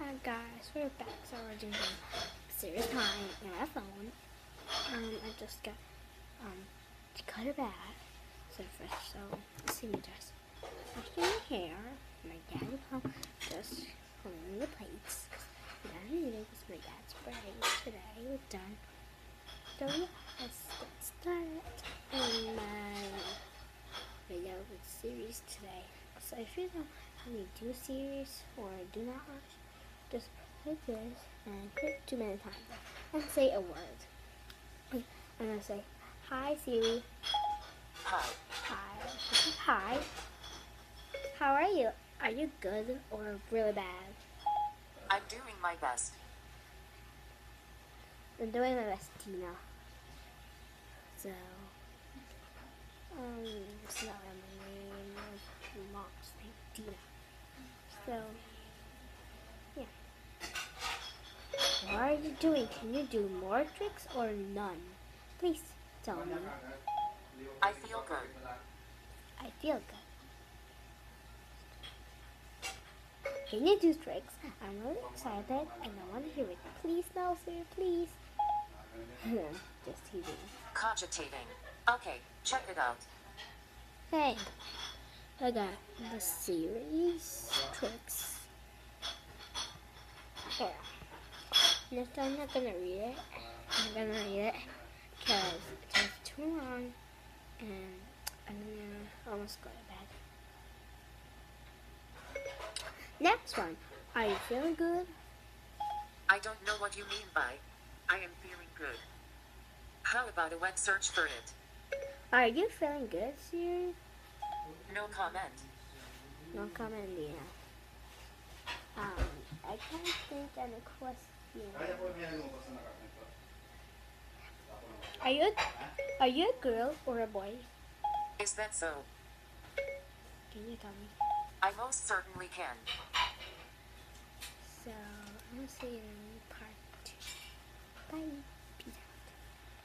Guys, we're back. So we're doing serious time on my phone. I just got to cut a bath. So first, let's see me dress. Washing my hair. My dad will come just cleaning the plates. And I need it because my dad's birthday today. We're done. So let's get started on my video with series today. So if you don't have any do series or do not watch, just click this and click 2 minutes times and say a word. I'm gonna say, "Hi Siri." Hi. Hi. Hi. How are you? Are you good or really bad? I'm doing my best. I'm doing my best, Tina. So, it's not my name. My mom's name, Tina. So, yeah. What are you doing? Can you do more tricks or none? Please tell me. I feel good. I feel good. Can you do tricks? I'm really excited and I want to hear it. Please, Nelson, please. Just teasing. Cogitating. Okay, check it out. Hey, I got the series tricks. Here. This time I'm not gonna read it. I'm gonna read it because it's too long and I'm gonna almost go to bed. Next one. Are you feeling good? I don't know what you mean by I am feeling good. How about a web search for it? Are you feeling good, Siri? No comment. No comment, Dina. I can't think of a question. Are you a girl or a boy? Is that so? Can you tell me? I most certainly can. So I'm gonna see you in part 2. Bye.